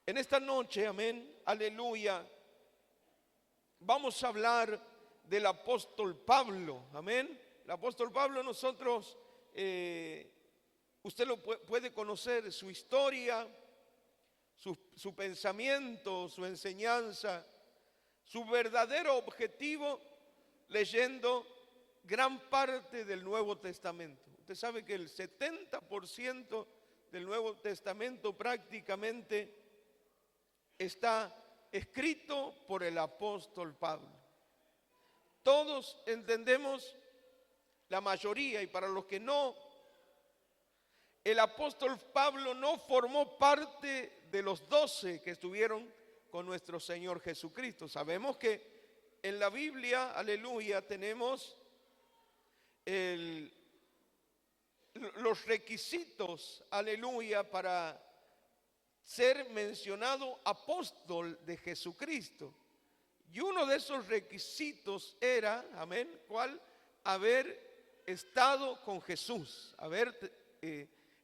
En esta noche, amén, aleluya, vamos a hablar del apóstol Pablo, amén. El apóstol Pablo nosotros, usted lo puede conocer, su historia, su pensamiento, su enseñanza, su verdadero objetivo, leyendo gran parte del Nuevo Testamento. Usted sabe que el 70% del Nuevo Testamento prácticamente está escrito por el apóstol Pablo. Todos entendemos, la mayoría, y para los que no, el apóstol Pablo no formó parte de los 12 que estuvieron con nuestro Señor Jesucristo. Sabemos que en la Biblia, aleluya, tenemos los requisitos, aleluya, para ser mencionado apóstol de Jesucristo. Y uno de esos requisitos era, amén, ¿cuál? Haber estado con Jesús, haber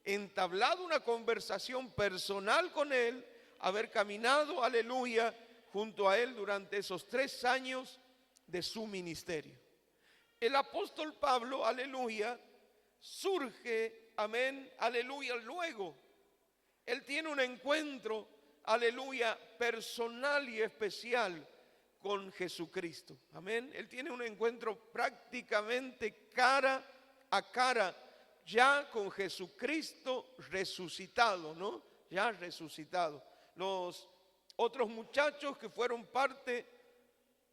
entablado una conversación personal con Él, haber caminado, aleluya, junto a Él durante esos 3 años de su ministerio. El apóstol Pablo, aleluya, surge, amén, aleluya, luego. Él tiene un encuentro, aleluya, personal y especial con Jesucristo, amén. Él tiene un encuentro prácticamente cara a cara ya con Jesucristo resucitado, ¿no? Ya resucitado. Los otros muchachos que fueron parte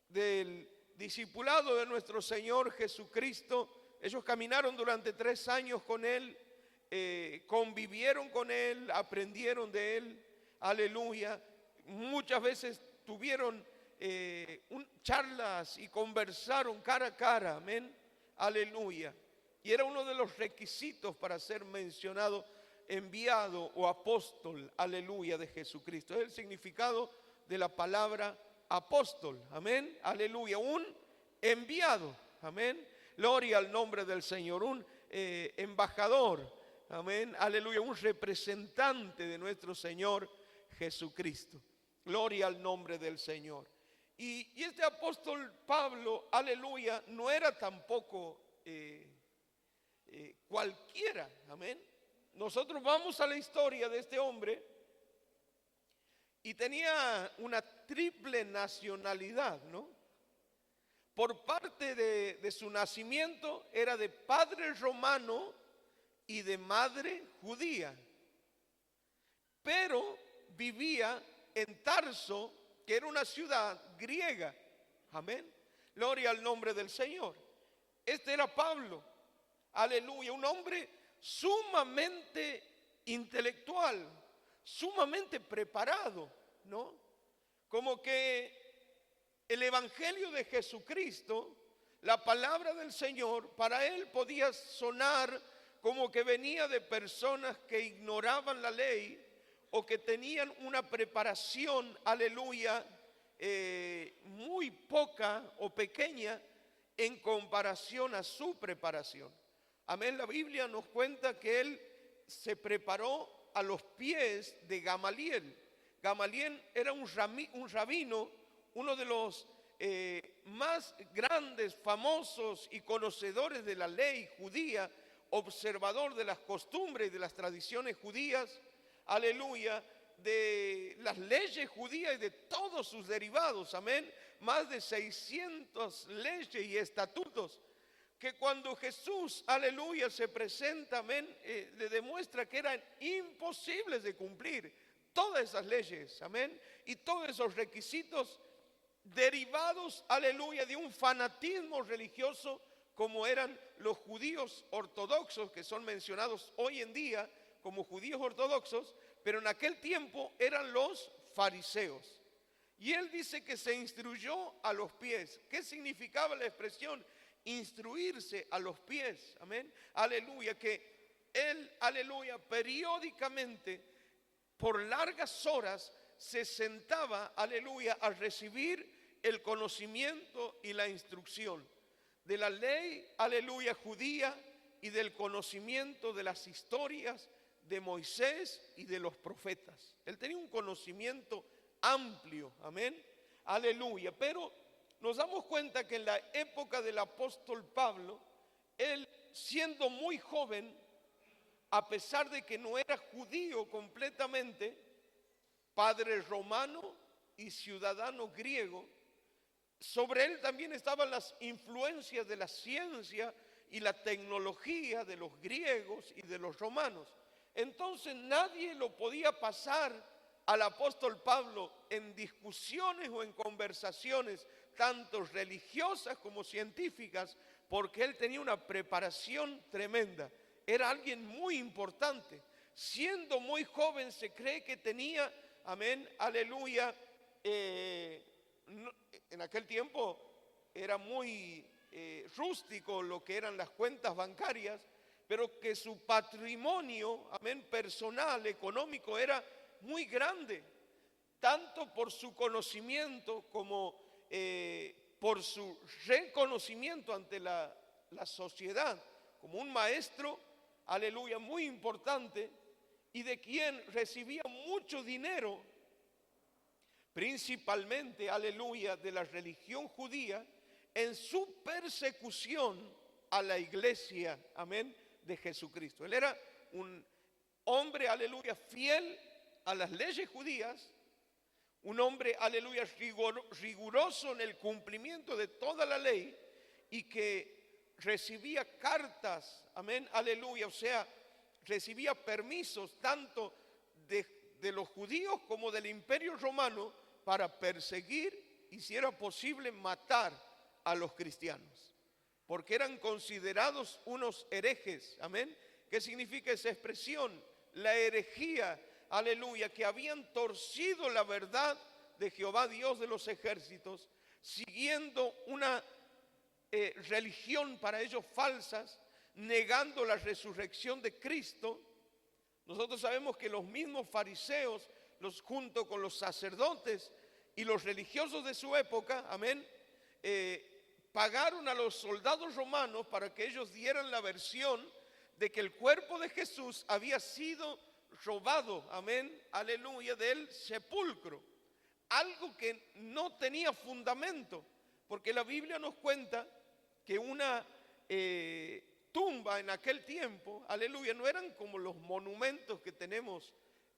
del discipulado de nuestro Señor Jesucristo, ellos caminaron durante 3 años con Él, convivieron con Él, aprendieron de Él, aleluya. Muchas veces tuvieron charlas y conversaron cara a cara, amén, aleluya. Y era uno de los requisitos para ser mencionado enviado o apóstol, aleluya, de Jesucristo. Es el significado de la palabra apóstol, amén, aleluya, un enviado, amén, gloria al nombre del Señor, un embajador, amén, aleluya, un representante de nuestro Señor Jesucristo, gloria al nombre del Señor. Y este apóstol Pablo, aleluya, no era tampoco cualquiera, amén. Nosotros vamos a la historia de este hombre y tenía una triple nacionalidad, ¿no? Por parte de su nacimiento era de padre romano y de madre judía, pero vivía en Tarso, que era una ciudad griega, amén, gloria al nombre del Señor. Este era Pablo, aleluya, un hombre sumamente intelectual, sumamente preparado, ¿no? Como que el evangelio de Jesucristo, la palabra del Señor, para él podía sonar como que venía de personas que ignoraban la ley o que tenían una preparación, aleluya, muy poca o pequeña en comparación a su preparación. Amén, la Biblia nos cuenta que él se preparó a los pies de Gamaliel. Gamaliel era un rabino, uno de los más grandes, famosos y conocedores de la ley judía, observador de las costumbres y de las tradiciones judías, aleluya, de las leyes judías y de todos sus derivados, amén, más de 600 leyes y estatutos, que cuando Jesús, aleluya, se presenta, amén, le demuestra que eran imposibles de cumplir todas esas leyes, amén, y todos esos requisitos derivados, aleluya, de un fanatismo religioso como eran los judíos ortodoxos, que son mencionados hoy en día como judíos ortodoxos, pero en aquel tiempo eran los fariseos. Y él dice que se instruyó a los pies. ¿Qué significaba la expresión instruirse a los pies? Amén, aleluya, que él, aleluya, periódicamente por largas horas se sentaba, aleluya, a recibir el conocimiento y la instrucción de la ley, aleluya, judía, y del conocimiento de las historias de Moisés y de los profetas. Él tenía un conocimiento amplio, amén, aleluya. Pero nos damos cuenta que en la época del apóstol Pablo, él siendo muy joven, a pesar de que no era judío completamente, padre romano y ciudadano griego, sobre él también estaban las influencias de la ciencia y la tecnología de los griegos y de los romanos. Entonces nadie lo podía pasar al apóstol Pablo en discusiones o en conversaciones, tanto religiosas como científicas, porque él tenía una preparación tremenda. Era alguien muy importante. Siendo muy joven se cree que tenía, amén, aleluya, en aquel tiempo era muy rústico lo que eran las cuentas bancarias, pero que su patrimonio, amén, personal, económico, era muy grande, tanto por su conocimiento como por su reconocimiento ante la sociedad, como un maestro, aleluya, muy importante, y de quien recibía mucho dinero, principalmente, aleluya, de la religión judía, en su persecución a la iglesia, amén, de Jesucristo. Él era un hombre, aleluya, fiel a las leyes judías, un hombre, aleluya, riguroso en el cumplimiento de toda la ley, y que recibía cartas, amén, aleluya, o sea, recibía permisos tanto de los judíos como del imperio romano para perseguir y, si era posible, matar a los cristianos, porque eran considerados unos herejes, amén. ¿Qué significa esa expresión? La herejía, aleluya, que habían torcido la verdad de Jehová Dios de los ejércitos, siguiendo una religión para ellos falsas, negando la resurrección de Cristo. Nosotros sabemos que los mismos fariseos, junto con los sacerdotes y los religiosos de su época, amén, pagaron a los soldados romanos para que ellos dieran la versión de que el cuerpo de Jesús había sido robado, amén, aleluya, del sepulcro. Algo que no tenía fundamento, porque la Biblia nos cuenta que una tumba en aquel tiempo, aleluya, no eran como los monumentos que tenemos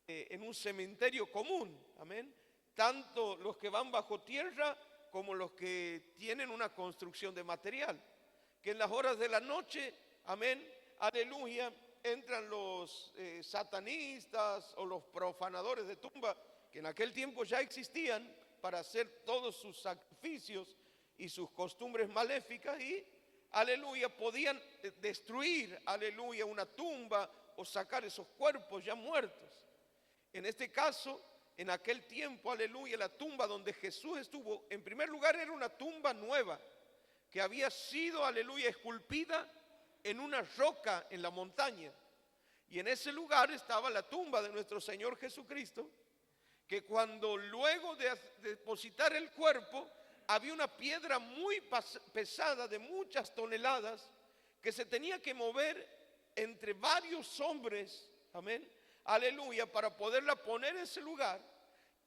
en un cementerio común, amén, tanto los que van bajo tierra como los que tienen una construcción de material, que en las horas de la noche, amén, aleluya, entran los satanistas o los profanadores de tumba, que en aquel tiempo ya existían, para hacer todos sus sacrificios y sus costumbres maléficas, y aleluya, podían destruir, aleluya, una tumba o sacar esos cuerpos ya muertos. En este caso, en aquel tiempo, aleluya, la tumba donde Jesús estuvo, en primer lugar era una tumba nueva, que había sido, aleluya, esculpida en una roca en la montaña. Y en ese lugar estaba la tumba de nuestro Señor Jesucristo, que cuando luego de depositar el cuerpo, había una piedra muy pesada de muchas toneladas que se tenía que mover entre varios hombres, amén, aleluya, para poderla poner en ese lugar.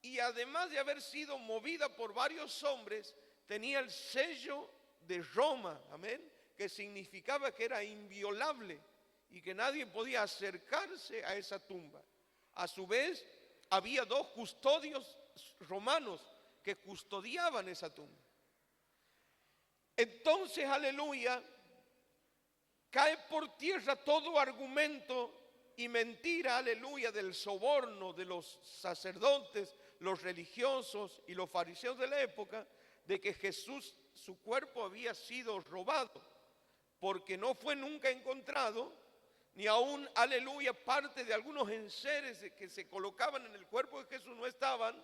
Y además de haber sido movida por varios hombres, tenía el sello de Roma, amén, que significaba que era inviolable y que nadie podía acercarse a esa tumba. A su vez, había dos custodios romanos que custodiaban esa tumba. Entonces, aleluya, cae por tierra todo argumento y mentira, aleluya, del soborno de los sacerdotes, los religiosos y los fariseos de la época, de que Jesús, su cuerpo había sido robado, porque no fue nunca encontrado, ni aún, aleluya, parte de algunos enseres que se colocaban en el cuerpo de Jesús no estaban,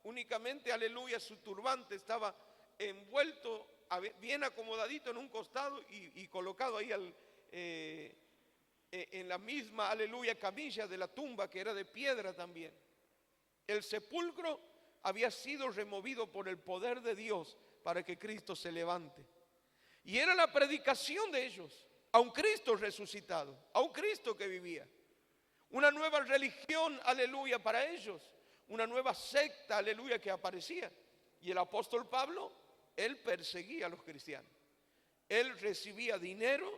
únicamente, aleluya, su turbante estaba envuelto, bien acomodadito en un costado y colocado ahí en la misma, aleluya, camilla de la tumba, que era de piedra también. El sepulcro había sido removido por el poder de Dios para que Cristo se levante. Y era la predicación de ellos a un Cristo resucitado, a un Cristo que vivía. una nueva religión, aleluya, para ellos, una nueva secta, aleluya, que aparecía. Y el apóstol Pablo, él perseguía a los cristianos. Él recibía dinero,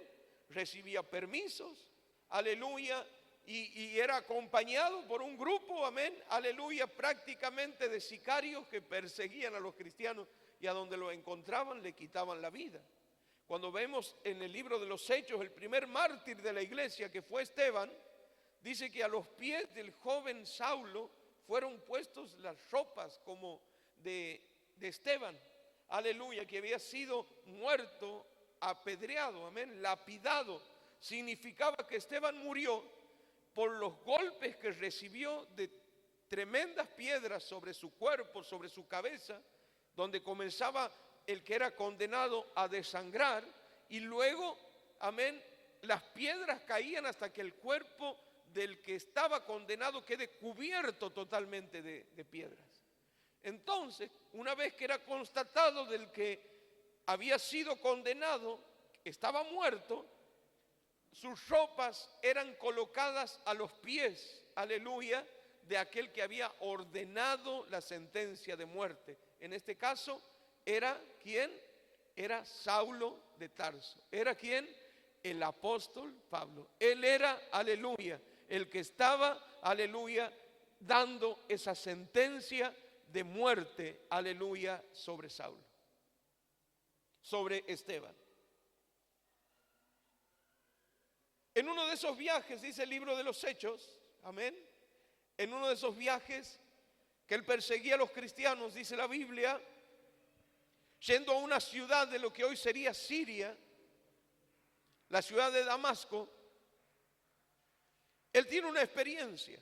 recibía permisos, aleluya, y era acompañado por un grupo, amén, aleluya, prácticamente de sicarios que perseguían a los cristianos y a donde los encontraban le quitaban la vida. Cuando vemos en el libro de los Hechos, el primer mártir de la iglesia, que fue Esteban, dice que a los pies del joven Saulo fueron puestos las ropas como de Esteban, aleluya, que había sido muerto, apedreado, amén, lapidado. Significaba que Esteban murió por los golpes que recibió de tremendas piedras sobre su cuerpo, sobre su cabeza, donde comenzaba el que era condenado a desangrar, y luego, amén, las piedras caían hasta que el cuerpo del que estaba condenado quede cubierto totalmente de piedras. Entonces, una vez que era constatado del que había sido condenado, estaba muerto, sus ropas eran colocadas a los pies, aleluya, de aquel que había ordenado la sentencia de muerte. En este caso, ¿era quién? Era Saulo de Tarso. ¿Era quién? El apóstol Pablo. Él era, aleluya, el que estaba, aleluya, dando esa sentencia de muerte, aleluya, sobre Saulo, sobre Esteban. En uno de esos viajes, dice el libro de los Hechos, amén, en uno de esos viajes que él perseguía a los cristianos, dice la Biblia, yendo a una ciudad de lo que hoy sería Siria, la ciudad de Damasco, él tiene una experiencia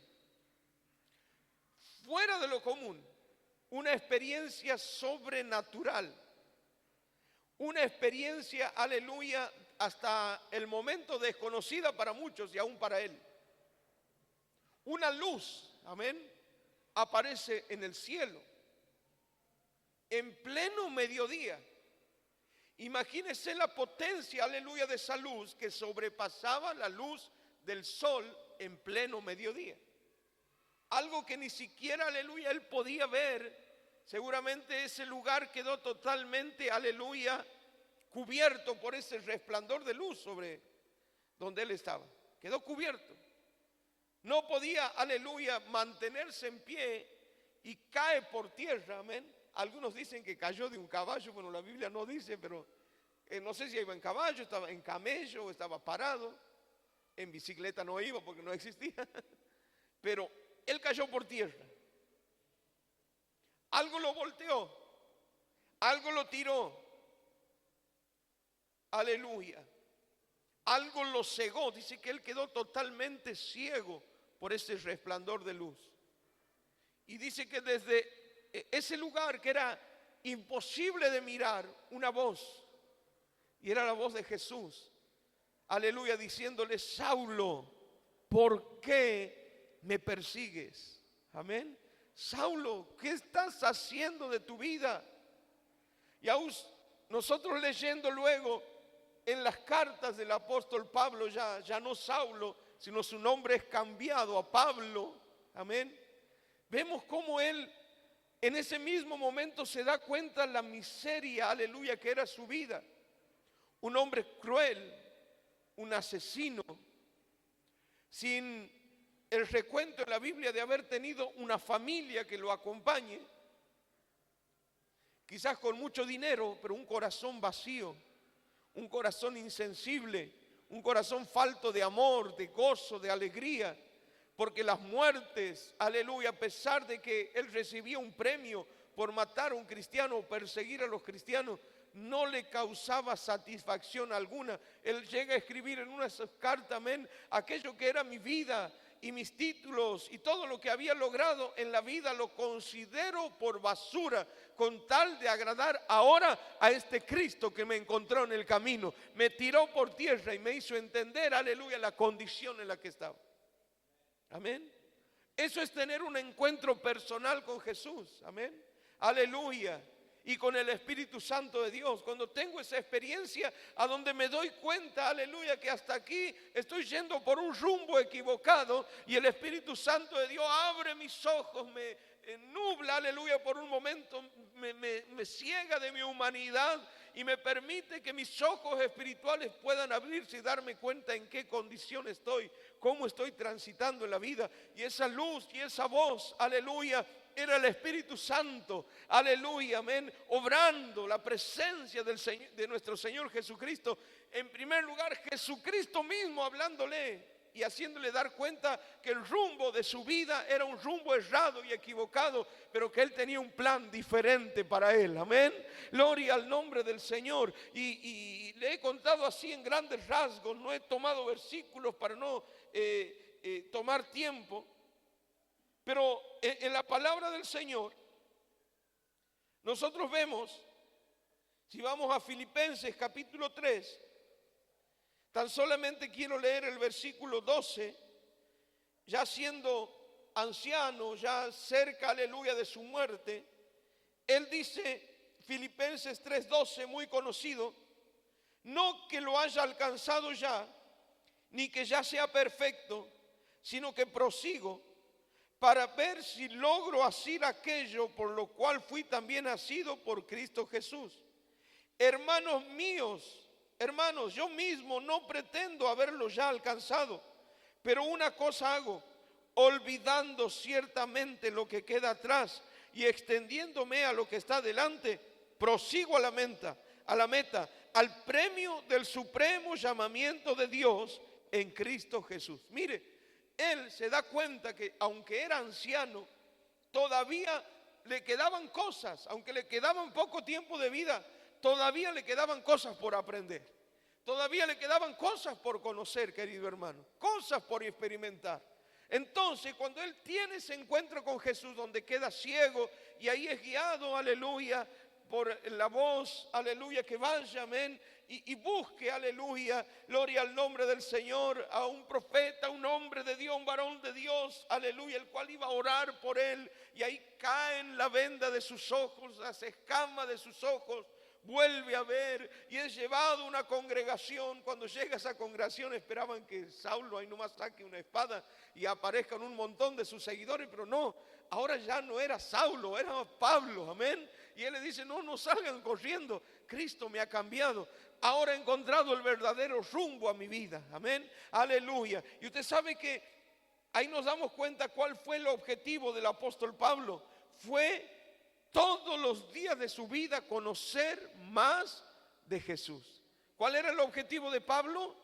fuera de lo común, una experiencia sobrenatural, una experiencia, aleluya, hasta el momento desconocida para muchos y aún para él. Una luz, amén, aparece en el cielo, en pleno mediodía. Imagínense la potencia, aleluya, de esa luz que sobrepasaba la luz del sol en pleno mediodía. Algo que ni siquiera, aleluya, él podía ver. Seguramente ese lugar quedó totalmente, aleluya, cubierto por ese resplandor de luz sobre donde él estaba. Quedó cubierto. No podía, aleluya, mantenerse en pie y cae por tierra, amén. Algunos dicen que cayó de un caballo, bueno, la Biblia no dice, pero no sé si iba en caballo, estaba en camello o estaba parado. En bicicleta no iba porque no existía, pero él cayó por tierra. Algo lo volteó, algo lo tiró, aleluya. Algo lo cegó, dice que él quedó totalmente ciego por ese resplandor de luz. Y dice que desde ese lugar que era imposible de mirar, una voz, y era la voz de Jesús, aleluya, diciéndole: Saulo, ¿por qué me persigues? Amén. Saulo, ¿qué estás haciendo de tu vida? Y aún nosotros leyendo luego en las cartas del apóstol Pablo, ya no Saulo, sino su nombre es cambiado a Pablo, amén. Vemos cómo él en ese mismo momento se da cuenta la miseria, aleluya, que era su vida. Un hombre cruel, un asesino, sin el recuento en la Biblia de haber tenido una familia que lo acompañe, quizás con mucho dinero, pero un corazón vacío, un corazón insensible, un corazón falto de amor, de gozo, de alegría, porque las muertes, aleluya, a pesar de que él recibía un premio por matar a un cristiano o perseguir a los cristianos, no le causaba satisfacción alguna. Él llega a escribir en una de sus cartas, amén, aquello que era mi vida y mis títulos y todo lo que había logrado en la vida lo considero por basura con tal de agradar ahora a este Cristo que me encontró en el camino. Me tiró por tierra y me hizo entender, aleluya, la condición en la que estaba. Amén. Eso es tener un encuentro personal con Jesús. Amén. Aleluya. y con el Espíritu Santo de Dios. Cuando tengo esa experiencia a donde me doy cuenta, aleluya, que hasta aquí estoy yendo por un rumbo equivocado y el Espíritu Santo de Dios abre mis ojos, me nubla, aleluya, por un momento, me ciega de mi humanidad y me permite que mis ojos espirituales puedan abrirse y darme cuenta en qué condición estoy, cómo estoy transitando en la vida. Y esa luz y esa voz, aleluya, era el Espíritu Santo, aleluya, amén, obrando la presencia del Señor, de nuestro Señor Jesucristo. En primer lugar, Jesucristo mismo hablándole y haciéndole dar cuenta que el rumbo de su vida era un rumbo errado y equivocado, pero que Él tenía un plan diferente para él, amén. Gloria al nombre del Señor. Y le he contado así en grandes rasgos, no he tomado versículos para no tomar tiempo, pero en la palabra del Señor nosotros vemos, si vamos a Filipenses capítulo 3, tan solamente quiero leer el versículo 12, ya siendo anciano, ya cerca, aleluya, de su muerte. Él dice, Filipenses 3:12, muy conocido: no que lo haya alcanzado ya, ni que ya sea perfecto, sino que prosigo para ver si logro asir aquello por lo cual fui también nacido por Cristo Jesús. Hermanos míos, hermanos, yo mismo no pretendo haberlo ya alcanzado, pero una cosa hago, olvidando ciertamente lo que queda atrás y extendiéndome a lo que está delante, prosigo a la meta, al premio del supremo llamamiento de Dios en Cristo Jesús. Mire, él se da cuenta que aunque era anciano, todavía le quedaban cosas, aunque le quedaban poco tiempo de vida, todavía le quedaban cosas por aprender. Todavía le quedaban cosas por conocer, querido hermano, cosas por experimentar. Entonces, cuando él tiene ese encuentro con Jesús, donde queda ciego y ahí es guiado, aleluya, por la voz, aleluya, que vaya, amén, y busque, aleluya, gloria al nombre del Señor, a un profeta, un hombre de Dios, un varón de Dios, aleluya, el cual iba a orar por él, y ahí cae en la venda de sus ojos, las escamas de sus ojos, vuelve a ver y es llevado a una congregación. Cuando llega a esa congregación esperaban que Saulo ahí nomás saque una espada y aparezcan un montón de sus seguidores, pero no, ahora ya no era Saulo, era Pablo, amén. Y él le dice, no salgan corriendo, Cristo me ha cambiado, ahora he encontrado el verdadero rumbo a mi vida, amén, aleluya. Y usted sabe que ahí nos damos cuenta cuál fue el objetivo del apóstol Pablo. Fue todos los días de su vida conocer más de Jesús. ¿Cuál era el objetivo de Pablo?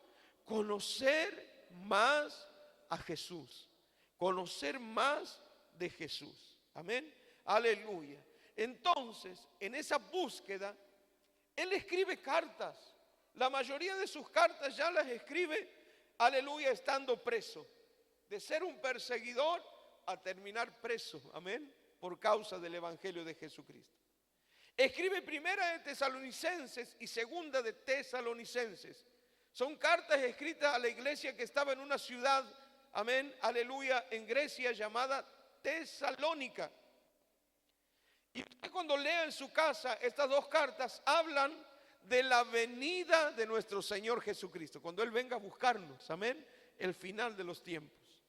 Conocer más a Jesús. Conocer más de Jesús. Amén. Aleluya. Entonces, en esa búsqueda, él escribe cartas. La mayoría de sus cartas ya las escribe, aleluya, estando preso. De ser un perseguidor a terminar preso. Amén. Por causa del Evangelio de Jesucristo. Escribe primera de Tesalonicenses y segunda de Tesalonicenses. Son cartas escritas a la iglesia que estaba en una ciudad, amén, aleluya, en Grecia llamada Tesalónica. Y usted cuando lea en su casa estas dos cartas hablan de la venida de nuestro Señor Jesucristo, cuando Él venga a buscarnos, amén, el final de los tiempos.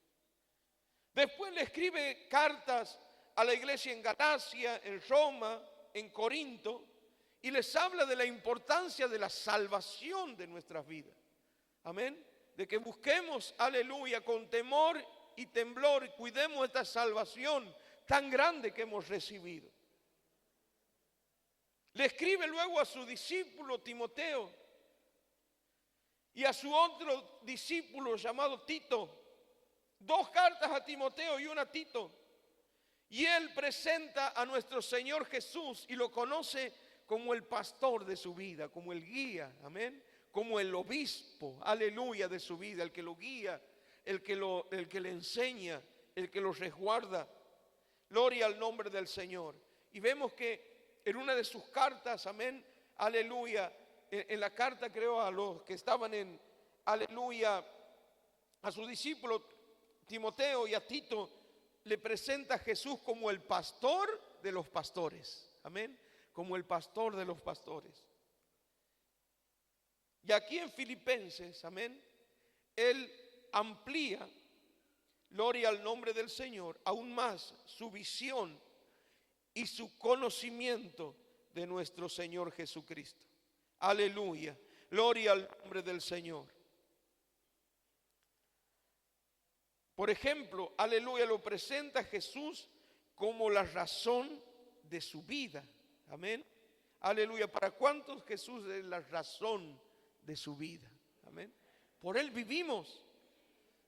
Después le escribe cartas a la iglesia en Galacia, en Roma, en Corinto, y les habla de la importancia de la salvación de nuestras vidas. Amén. De que busquemos, aleluya, con temor y temblor, y cuidemos esta salvación tan grande que hemos recibido. Le escribe luego a su discípulo Timoteo y a su otro discípulo llamado Tito. Dos cartas a Timoteo y una a Tito. Y él presenta a nuestro Señor Jesús y lo conoce como el pastor de su vida, como el guía, amén, como el obispo, aleluya, de su vida, el que lo guía, el que le enseña, el que lo resguarda. Gloria al nombre del Señor. Y vemos que en una de sus cartas, amén, aleluya, en la carta creo a los que estaban en, aleluya, a su discípulo Timoteo y a Tito, le presenta a Jesús como el pastor de los pastores, amén, como el pastor de los pastores. Y aquí en Filipenses, amén, él amplía, gloria al nombre del Señor, aún más su visión y su conocimiento de nuestro Señor Jesucristo. Aleluya, gloria al nombre del Señor. Por ejemplo, aleluya, lo presenta Jesús como la razón de su vida. Amén. Aleluya. ¿Para cuántos Jesús es la razón de su vida? Amén. Por Él vivimos.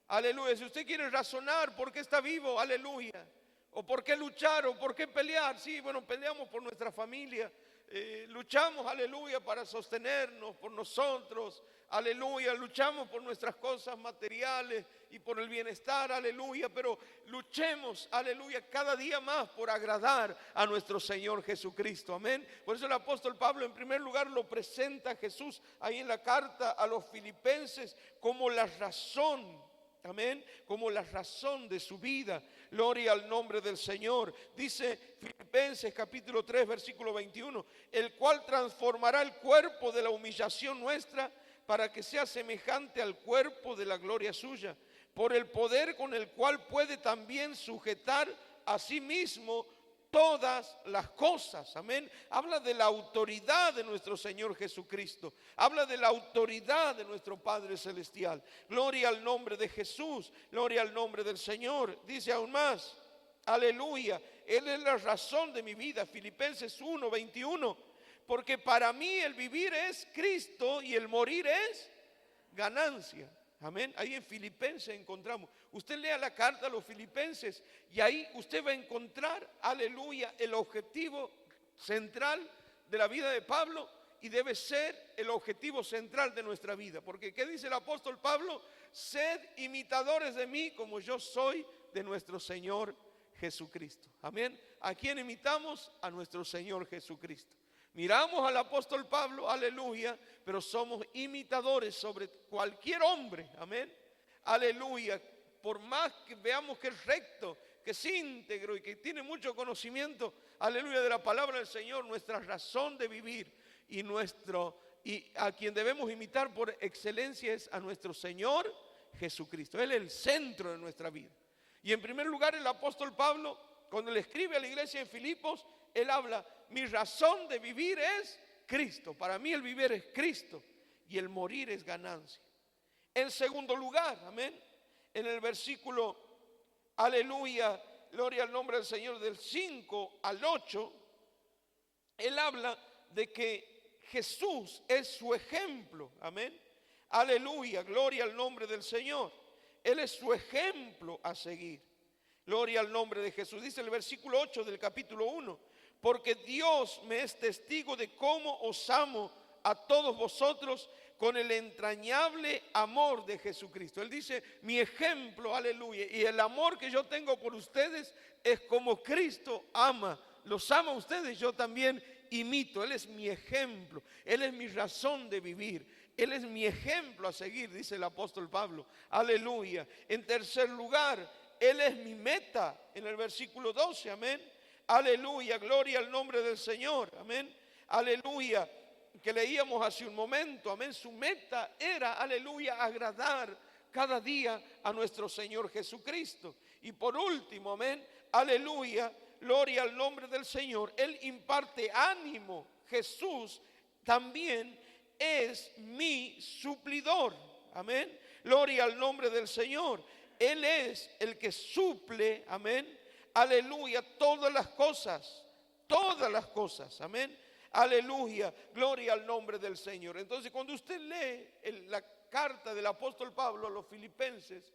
Aleluya. Si usted quiere razonar por qué está vivo, aleluya. O por qué luchar, o por qué pelear. Sí, bueno, peleamos por nuestra familia. Luchamos, aleluya, para sostenernos por nosotros. Aleluya, luchamos por nuestras cosas materiales y por el bienestar, aleluya, pero luchemos, aleluya, cada día más por agradar a nuestro Señor Jesucristo, amén. Por eso el apóstol Pablo en primer lugar lo presenta a Jesús ahí en la carta a los Filipenses como la razón, amén, como la razón de su vida. Gloria al nombre del Señor. Dice Filipenses capítulo 3 versículo 21, el cual transformará el cuerpo de la humillación nuestra para que sea semejante al cuerpo de la gloria suya, por el poder con el cual puede también sujetar a sí mismo todas las cosas. Amén. Habla de la autoridad de nuestro Señor Jesucristo. Habla de la autoridad de nuestro Padre Celestial. Gloria al nombre de Jesús. Gloria al nombre del Señor. Dice aún más, aleluya, Él es la razón de mi vida. Filipenses 1, 21. Porque para mí el vivir es Cristo y el morir es ganancia. Amén. Ahí en Filipenses encontramos. Usted lea la carta a los Filipenses y ahí usted va a encontrar, aleluya, el objetivo central de la vida de Pablo y debe ser el objetivo central de nuestra vida. Porque ¿qué dice el apóstol Pablo? Sed imitadores de mí como yo soy de nuestro Señor Jesucristo. Amén. ¿A quién imitamos? A nuestro Señor Jesucristo. Miramos al apóstol Pablo, aleluya, pero somos imitadores sobre cualquier hombre, amén, aleluya. Por más que veamos que es recto, que es íntegro y que tiene mucho conocimiento, aleluya, de la palabra del Señor, nuestra razón de vivir y a quien debemos imitar por excelencia es a nuestro Señor Jesucristo. Él es el centro de nuestra vida. Y en primer lugar el apóstol Pablo, cuando le escribe a la iglesia en Filipos, él habla, mi razón de vivir es Cristo. Para mí el vivir es Cristo y el morir es ganancia. En segundo lugar, amén, en el versículo, aleluya, gloria al nombre del Señor, del 5 al 8, él habla de que Jesús es su ejemplo, amén, aleluya, gloria al nombre del Señor. Él es su ejemplo a seguir. Gloria al nombre de Jesús. Dice el versículo 8 del capítulo 1. Porque Dios me es testigo de cómo os amo a todos vosotros con el entrañable amor de Jesucristo. Él dice, mi ejemplo, aleluya, y el amor que yo tengo por ustedes es como Cristo ama. Los ama a ustedes, yo también imito. Él es mi ejemplo, Él es mi razón de vivir. Él es mi ejemplo a seguir, dice el apóstol Pablo. Aleluya. En tercer lugar, Él es mi meta, en el versículo 12, amén. Aleluya, gloria al nombre del Señor, amén. Aleluya, que leíamos hace un momento, amén. Su meta era, aleluya, agradar cada día a nuestro Señor Jesucristo. Y por último, amén, aleluya, gloria al nombre del Señor. Él imparte ánimo. Jesús también es mi suplidor, amén. Gloria al nombre del Señor. Él es el que suple, amén. Aleluya, todas las cosas, amén, aleluya, gloria al nombre del Señor. Entonces cuando usted lee la carta del apóstol Pablo a los Filipenses,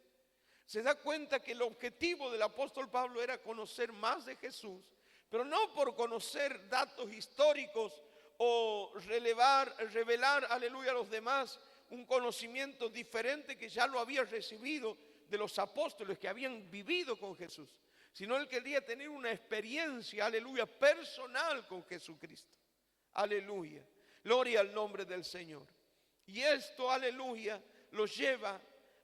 se da cuenta que el objetivo del apóstol Pablo era conocer más de Jesús, pero no por conocer datos históricos o revelar, aleluya, a los demás un conocimiento diferente que ya lo había recibido de los apóstoles que habían vivido con Jesús, sino él quería tener una experiencia, aleluya, personal con Jesucristo. Aleluya, gloria al nombre del Señor. Y esto, aleluya, lo lleva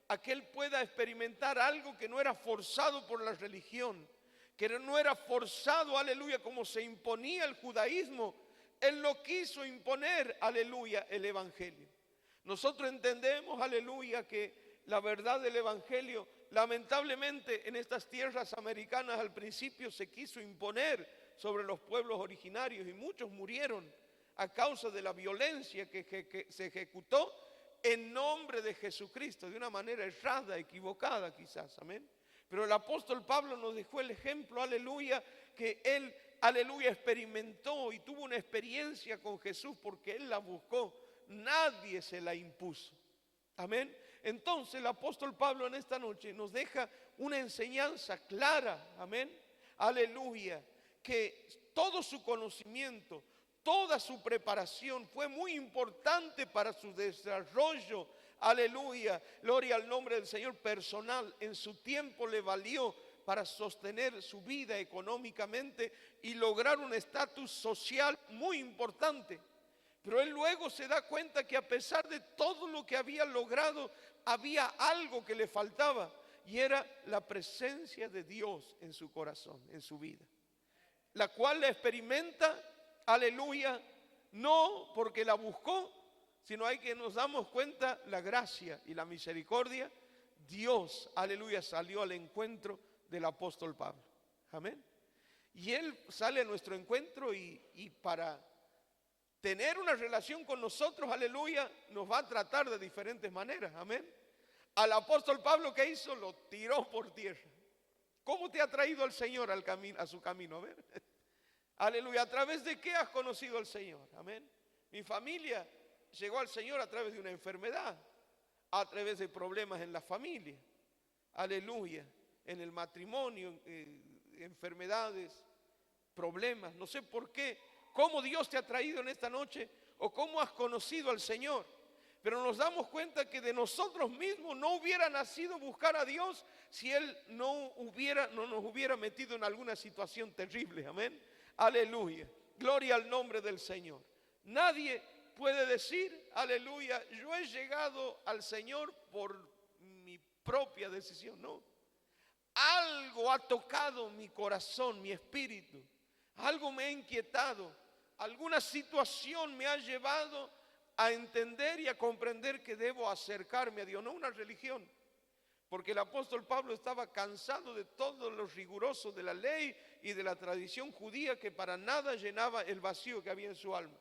a que él pueda experimentar algo que no era forzado por la religión, que no era forzado, aleluya, como se imponía el judaísmo, Él no quiso imponer, aleluya, el evangelio. Nosotros entendemos, aleluya, que la verdad del evangelio, lamentablemente en estas tierras americanas al principio se quiso imponer sobre los pueblos originarios y muchos murieron a causa de la violencia que se ejecutó en nombre de Jesucristo, de una manera errada, equivocada quizás, amén. Pero el apóstol Pablo nos dejó el ejemplo, aleluya, que él, aleluya, experimentó y tuvo una experiencia con Jesús porque él la buscó, nadie se la impuso, amén. Entonces el apóstol Pablo en esta noche nos deja una enseñanza clara, amén, aleluya, que todo su conocimiento, toda su preparación fue muy importante para su desarrollo, aleluya, gloria al nombre del Señor, personal. En su tiempo le valió para sostener su vida económicamente y lograr un estatus social muy importante. Pero él luego se da cuenta que a pesar de todo lo que había logrado, había algo que le faltaba, y era la presencia de Dios en su corazón, en su vida, la cual la experimenta, aleluya, no porque la buscó, sino hay que nos damos cuenta la gracia y la misericordia. Dios, aleluya, salió al encuentro del apóstol Pablo, amén. Y él sale a nuestro encuentro y para tener una relación con nosotros, aleluya, nos va a tratar de diferentes maneras, amén. Al apóstol Pablo, ¿qué hizo? Lo tiró por tierra. ¿Cómo te ha traído el Señor al camino, a su camino? A ver. Aleluya, ¿a través de qué has conocido al Señor? Amén. Mi familia llegó al Señor a través de una enfermedad, a través de problemas en la familia, aleluya, en el matrimonio, enfermedades, problemas. No sé por qué, cómo Dios te ha traído en esta noche o cómo has conocido al Señor. Pero nos damos cuenta que de nosotros mismos no hubiera nacido buscar a Dios si Él no nos hubiera metido en alguna situación terrible, amén. Aleluya, gloria al nombre del Señor. Nadie puede decir, aleluya, yo he llegado al Señor por mi propia decisión, no. Algo ha tocado mi corazón, mi espíritu, algo me ha inquietado, alguna situación me ha llevado a entender y a comprender que debo acercarme a Dios, no una religión. Porque el apóstol Pablo estaba cansado de todo lo riguroso de la ley y de la tradición judía que para nada llenaba el vacío que había en su alma.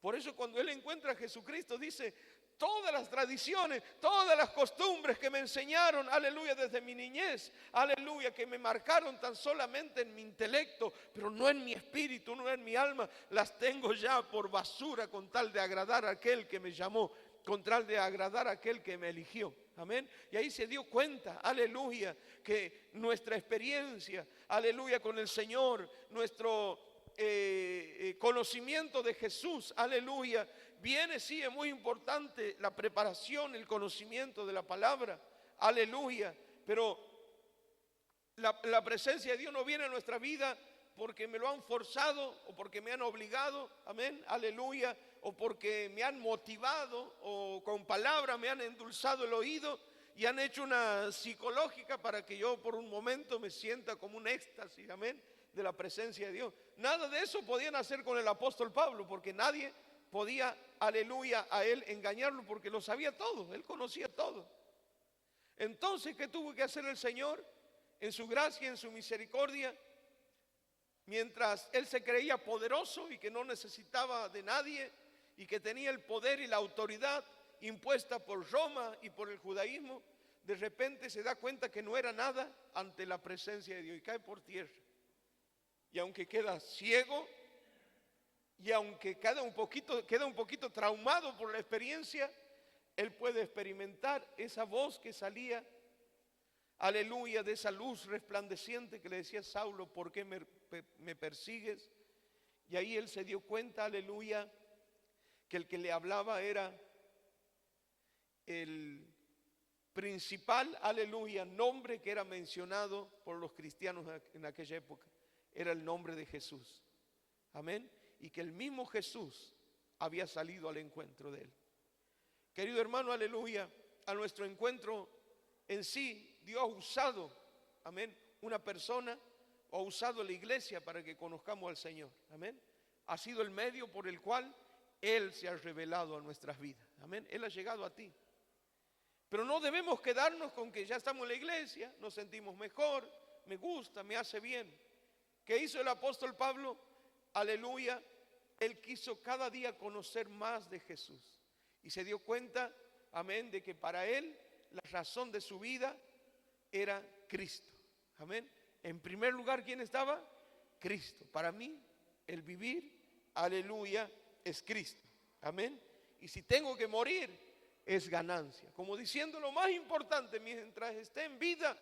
Por eso cuando él encuentra a Jesucristo dice, todas las tradiciones, todas las costumbres que me enseñaron, aleluya, desde mi niñez, aleluya, que me marcaron tan solamente en mi intelecto, pero no en mi espíritu, no en mi alma, las tengo ya por basura con tal de agradar a aquel que me llamó, con tal de agradar a aquel que me eligió. Amén. Y ahí se dio cuenta, aleluya, que nuestra experiencia, aleluya, con el Señor, nuestro conocimiento de Jesús, aleluya, viene, sí, es muy importante la preparación, el conocimiento de la palabra, aleluya, pero la presencia de Dios no viene a nuestra vida porque me lo han forzado o porque me han obligado, amén, aleluya, o porque me han motivado o con palabras me han endulzado el oído y han hecho una psicológica para que yo por un momento me sienta como un éxtasis, amén, de la presencia de Dios. Nada de eso podían hacer con el apóstol Pablo porque nadie podía, aleluya, a él engañarlo porque lo sabía todo, él conocía todo. Entonces, ¿qué tuvo que hacer el Señor? En su gracia, en su misericordia, mientras él se creía poderoso y que no necesitaba de nadie y que tenía el poder y la autoridad impuesta por Roma y por el judaísmo, de repente se da cuenta que no era nada ante la presencia de Dios y cae por tierra. Y aunque queda ciego y aunque queda un poquito traumado por la experiencia, él puede experimentar esa voz que salía, aleluya, de esa luz resplandeciente que le decía: Saulo, ¿por qué me persigues? Y ahí él se dio cuenta, aleluya, que el que le hablaba era el principal, aleluya, nombre que era mencionado por los cristianos en aquella época. Era el nombre de Jesús, amén, y que el mismo Jesús había salido al encuentro de él. Querido hermano, aleluya, a nuestro encuentro en sí, Dios ha usado, amén, una persona o ha usado la iglesia para que conozcamos al Señor, amén. ha sido el medio por el cual Él se ha revelado a nuestras vidas. Amén. Él ha llegado a ti. Pero no debemos quedarnos con que ya estamos en la iglesia, nos sentimos mejor, me gusta, me hace bien. ¿Qué hizo el apóstol Pablo? Aleluya. Él quiso cada día conocer más de Jesús. Y se dio cuenta, amén, de que para él la razón de su vida era Cristo. Amén. En primer lugar, ¿quién estaba? Cristo. Para mí, el vivir, aleluya, es Cristo. Amén. Y si tengo que morir, es ganancia. Como diciendo, lo más importante mientras esté en vida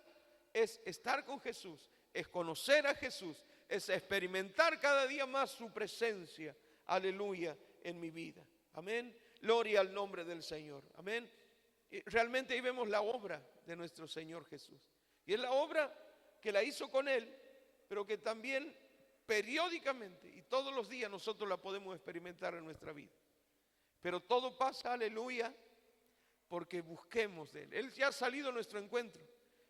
es estar con Jesús, es conocer a Jesús, es experimentar cada día más su presencia, aleluya, en mi vida. Amén. Gloria al nombre del Señor. Amén. Y realmente ahí vemos la obra de nuestro Señor Jesús. Y es la obra que la hizo con Él, pero que también periódicamente y todos los días nosotros la podemos experimentar en nuestra vida. Pero todo pasa, aleluya, porque busquemos de Él. Él ya ha salido a nuestro encuentro.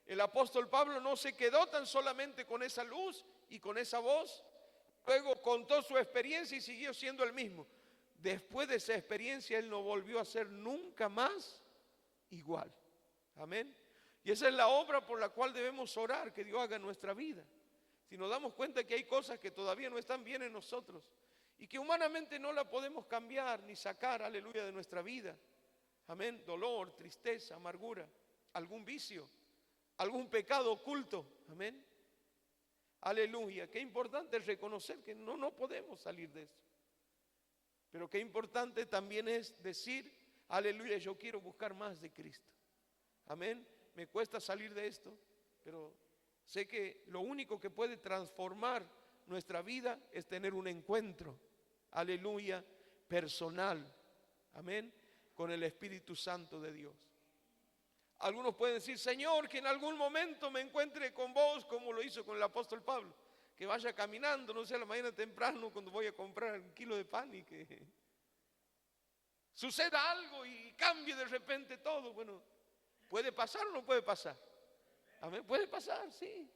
El apóstol Pablo no se quedó tan solamente con esa luz y con esa voz. Luego contó su experiencia y siguió siendo el mismo. Después de esa experiencia, Él no volvió a ser nunca más igual. Amén. Y esa es la obra por la cual debemos orar, que Dios haga en nuestra vida. Si nos damos cuenta que hay cosas que todavía no están bien en nosotros y que humanamente no la podemos cambiar ni sacar, aleluya, de nuestra vida. Amén. Dolor, tristeza, amargura, algún vicio, algún pecado oculto. Amén. Aleluya. Qué importante es reconocer que no podemos salir de eso. Pero qué importante también es decir, aleluya, yo quiero buscar más de Cristo. Amén. Me cuesta salir de esto, pero sé que lo único que puede transformar nuestra vida es tener un encuentro, aleluya, personal. Amén. Con el Espíritu Santo de Dios. Algunos pueden decir, Señor, que en algún momento me encuentre con vos, como lo hizo con el apóstol Pablo, que vaya caminando, no sé, a la mañana temprano cuando voy a comprar 1 kilo de pan y que suceda algo y cambie de repente todo. Bueno, ¿puede pasar o no puede pasar? Amén, puede pasar, sí.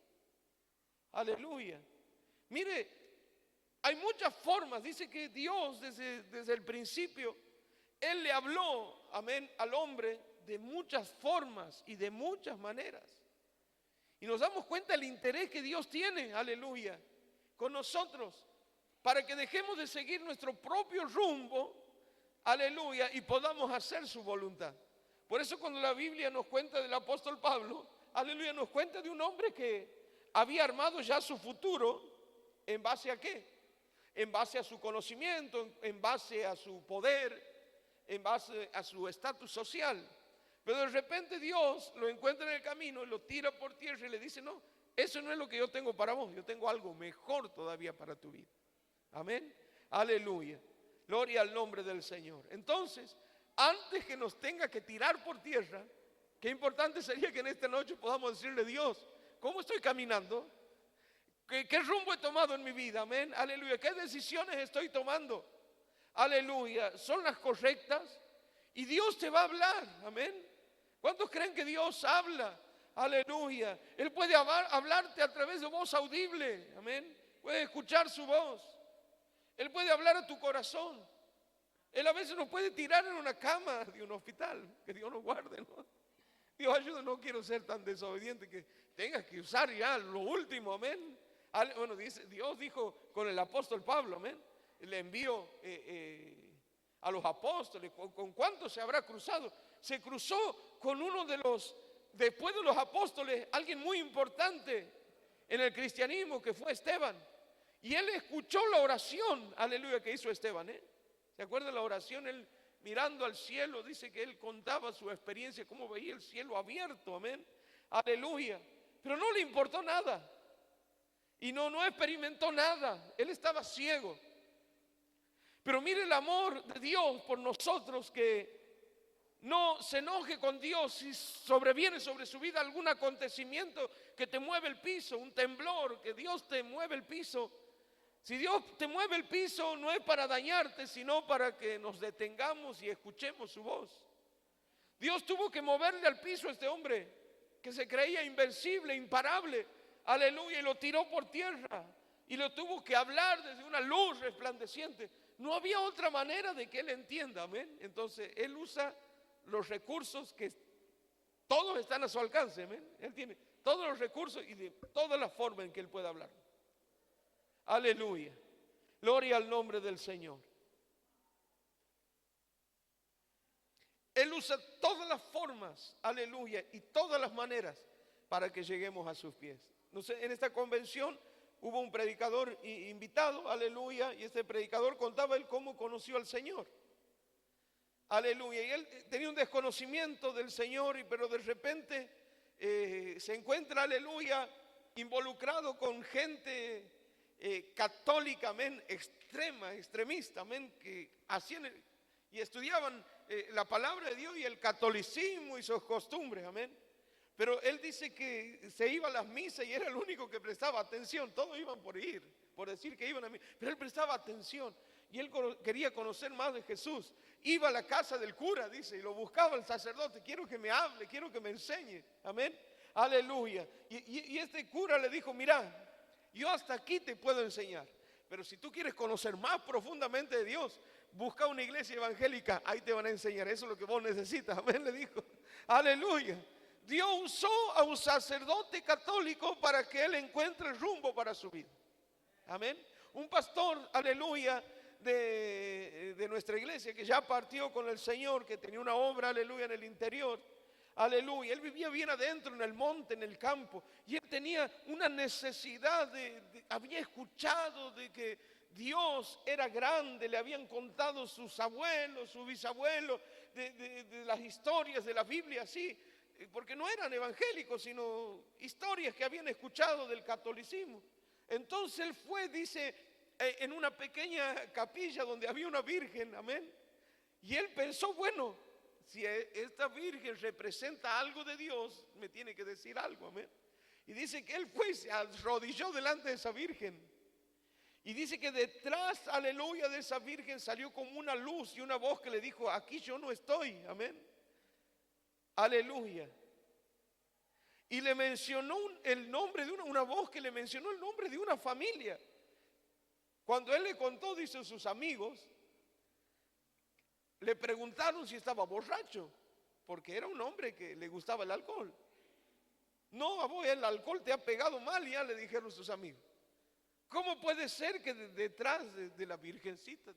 Aleluya. Mire, hay muchas formas, dice que Dios desde el principio, Él le habló, amén, al hombre de muchas formas y de muchas maneras. Y nos damos cuenta del interés que Dios tiene, aleluya, con nosotros, para que dejemos de seguir nuestro propio rumbo, aleluya, y podamos hacer su voluntad. Por eso cuando la Biblia nos cuenta del apóstol Pablo, aleluya, nos cuenta de un hombre que había armado ya su futuro, ¿en base a qué? En base a su conocimiento, en base a su poder, en base a su estatus social. Pero de repente Dios lo encuentra en el camino y lo tira por tierra y le dice, no, eso no es lo que yo tengo para vos, yo tengo algo mejor todavía para tu vida. Amén, aleluya, gloria al nombre del Señor. Entonces, antes que nos tenga que tirar por tierra, qué importante sería que en esta noche podamos decirle, Dios, ¿cómo estoy caminando? ¿Qué rumbo he tomado en mi vida? Amén, aleluya, ¿qué decisiones estoy tomando? Aleluya, son las correctas y Dios te va a hablar, amén. ¿Cuántos creen que Dios habla? Aleluya, Él puede hablarte a través de voz audible, amén. Puede escuchar su voz, Él puede hablar a tu corazón. Él a veces nos puede tirar en una cama de un hospital, que Dios nos guarde, ¿no? Dios ayuda, no quiero ser tan desobediente que tengas que usar ya lo último, amén. Bueno, Dios dijo con el apóstol Pablo, amén. Le envió a los apóstoles, ¿con cuántos se habrá cruzado? Se cruzó con uno de los, después de los apóstoles, alguien muy importante en el cristianismo, que fue Esteban. Y él escuchó la oración, aleluya, que hizo Esteban, ¿Se acuerdan la oración? Él mirando al cielo, dice que él contaba su experiencia, cómo veía el cielo abierto, amén, aleluya. Pero no le importó nada. Y no experimentó nada. Él estaba ciego. Pero mire el amor de Dios por nosotros, que no se enoje con Dios si sobreviene sobre su vida algún acontecimiento que te mueve el piso, un temblor, que Dios te mueve el piso. Si Dios te mueve el piso, no es para dañarte, sino para que nos detengamos y escuchemos su voz. Dios tuvo que moverle al piso a este hombre que se creía invencible, imparable, aleluya, y lo tiró por tierra. y lo tuvo que hablar desde una luz resplandeciente. No había otra manera de que él entienda, amén. Entonces él usa los recursos que todos están a su alcance, amén. Él tiene todos los recursos y de todas las formas en que él pueda hablar. Aleluya, gloria al nombre del Señor. Él usa todas las formas, aleluya, y todas las maneras para que lleguemos a sus pies. No sé, en esta convención hubo un predicador invitado, aleluya, y este predicador contaba él cómo conoció al Señor. Aleluya, y él tenía un desconocimiento del Señor, pero de repente se encuentra, aleluya, involucrado con gente católica, amén, extremista, amén, que hacían y estudiaban la palabra de Dios y el catolicismo y sus costumbres, amén. Pero él dice que se iba a las misas y era el único que prestaba atención. Todos iban por ir, por decir que iban a misa, pero él prestaba atención y él quería conocer más de Jesús. Iba a la casa del cura, dice, y lo buscaba el sacerdote. Quiero que me hable, quiero que me enseñe, amén, aleluya. Y este cura le dijo: mira, yo hasta aquí te puedo enseñar, pero si tú quieres conocer más profundamente de Dios, busca una iglesia evangélica, ahí te van a enseñar. Eso es lo que vos necesitas, amén, le dijo. Aleluya. Dios usó a un sacerdote católico para que él encuentre el rumbo para su vida. Amén. Un pastor, aleluya, de nuestra iglesia que ya partió con el Señor, que tenía una obra, aleluya, en el interior. Aleluya. Él vivía bien adentro, en el monte, en el campo. Y él tenía una necesidad había escuchado de que Dios era grande, le habían contado sus abuelos, sus bisabuelos, de las historias de la Biblia, así. Porque no eran evangélicos, sino historias que habían escuchado del catolicismo. Entonces él fue, dice, en una pequeña capilla donde había una virgen, amén. Y él pensó, bueno, si esta virgen representa algo de Dios, me tiene que decir algo, amén. Y dice que él fue y se arrodilló delante de esa virgen. Y dice que detrás, aleluya, de esa virgen salió como una luz y una voz que le dijo: aquí yo no estoy, amén. Aleluya. Y le mencionó el nombre de una voz que le mencionó el nombre de una familia. Cuando él le contó, dice, sus amigos le preguntaron si estaba borracho, porque era un hombre que le gustaba el alcohol. No, a vos el alcohol te ha pegado mal, ya le dijeron sus amigos. ¿Cómo puede ser que detrás de la virgencita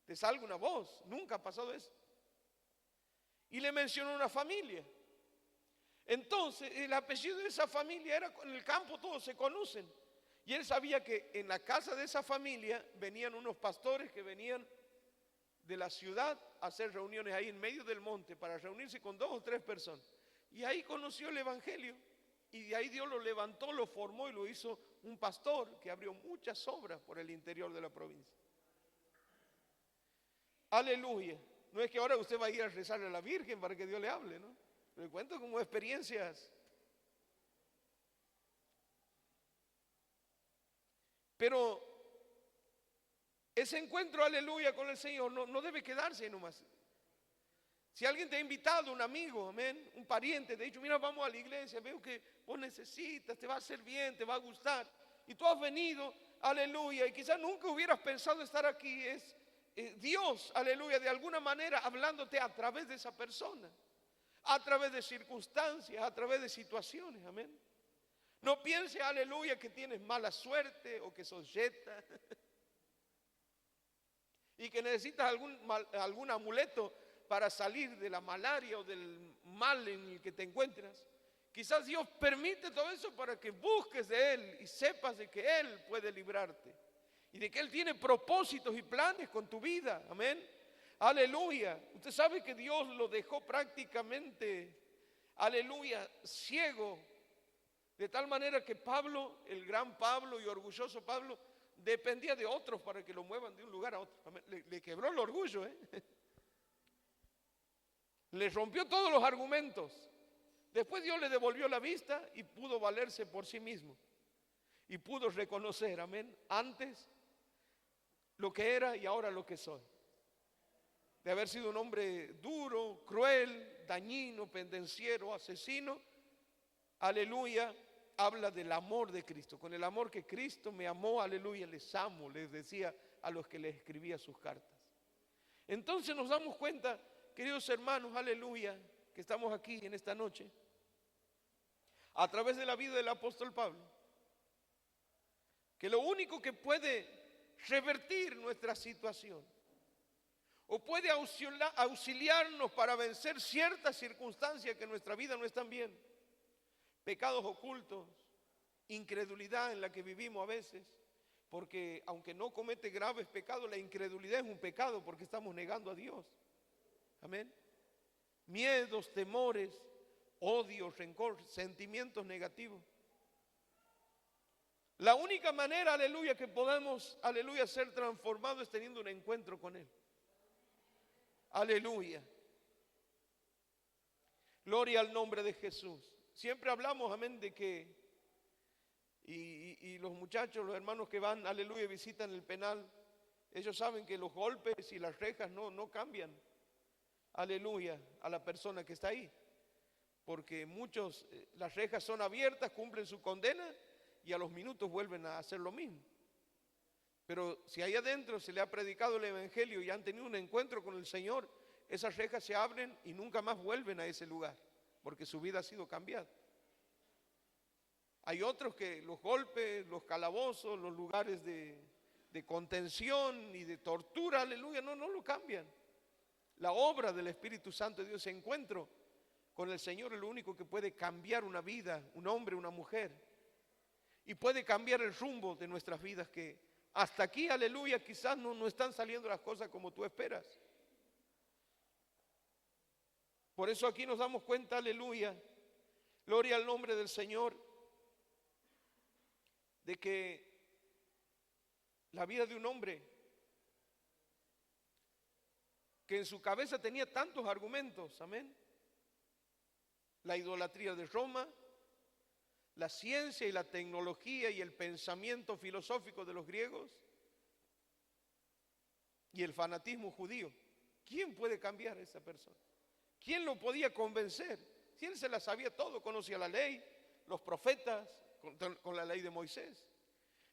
te salga una voz? Nunca ha pasado eso. Y le mencionó una familia. Entonces el apellido de esa familia era, en el campo todos se conocen. Y él sabía que en la casa de esa familia venían unos pastores que venían de la ciudad a hacer reuniones ahí en medio del monte para reunirse con 2 o 3 personas. Y ahí conoció el evangelio y de ahí Dios lo levantó, lo formó y lo hizo un pastor que abrió muchas obras por el interior de la provincia. Aleluya. No es que ahora usted va a ir a rezarle a la Virgen para que Dios le hable, ¿no? Le cuento como experiencias. Pero ese encuentro, aleluya, con el Señor no debe quedarse nomás. Si alguien te ha invitado, un amigo, amén, un pariente, te ha dicho: mira, vamos a la iglesia, veo que vos necesitas, te va a hacer bien, te va a gustar. Y tú has venido, aleluya, y quizás nunca hubieras pensado estar aquí. Es Dios, aleluya, de alguna manera hablándote a través de esa persona, a través de circunstancias, a través de situaciones, amén. No piense, aleluya, que tienes mala suerte o que sos yeta y que necesitas algún amuleto para salir de la malaria o del mal en el que te encuentras. Quizás Dios permite todo eso para que busques de Él y sepas de que Él puede librarte y de que Él tiene propósitos y planes con tu vida, amén. Aleluya. Usted sabe que Dios lo dejó prácticamente, aleluya, ciego, de tal manera que Pablo, el gran Pablo y orgulloso Pablo, dependía de otros para que lo muevan de un lugar a otro. Le quebró el orgullo, le rompió todos los argumentos. Después Dios le devolvió la vista y pudo valerse por sí mismo y pudo reconocer, amén, antes lo que era y ahora lo que soy. De haber sido un hombre duro, cruel, dañino, pendenciero, asesino, aleluya, habla del amor de Cristo. Con el amor que Cristo me amó, aleluya, les amo, les decía a los que les escribía sus cartas. Entonces nos damos cuenta, queridos hermanos, aleluya, que estamos aquí en esta noche, a través de la vida del apóstol Pablo, que lo único que puede revertir nuestra situación o puede auxiliarnos para vencer ciertas circunstancias que en nuestra vida no están bien, pecados ocultos, incredulidad en la que vivimos a veces, porque aunque no comete graves pecados, la incredulidad es un pecado porque estamos negando a Dios. Amén. Miedos, temores, odio, rencor, sentimientos negativos. La única manera, aleluya, que podamos, aleluya, ser transformados es teniendo un encuentro con Él. Aleluya. Gloria al nombre de Jesús. Siempre hablamos, amén, de que, y los muchachos, los hermanos que van, aleluya, visitan el penal, ellos saben que los golpes y las rejas no cambian, aleluya, a la persona que está ahí. Porque muchos, las rejas son abiertas, cumplen su condena y a los minutos vuelven a hacer lo mismo. Pero si ahí adentro se le ha predicado el evangelio y han tenido un encuentro con el Señor, esas rejas se abren y nunca más vuelven a ese lugar, porque su vida ha sido cambiada. Hay otros que los golpes, los calabozos, los lugares de contención y de tortura, aleluya, no lo cambian. La obra del Espíritu Santo de Dios, ese encuentro con el Señor, es lo único que puede cambiar una vida, un hombre, una mujer. Y puede cambiar el rumbo de nuestras vidas, que hasta aquí, aleluya, quizás no están saliendo las cosas como tú esperas. Por eso aquí nos damos cuenta, aleluya, gloria al nombre del Señor, de que la vida de un hombre que en su cabeza tenía tantos argumentos, amén, la idolatría de Roma, la ciencia y la tecnología y el pensamiento filosófico de los griegos y el fanatismo judío. ¿Quién puede cambiar a esa persona? ¿Quién lo podía convencer? Si él se la sabía todo, conocía la ley, los profetas, con la ley de Moisés.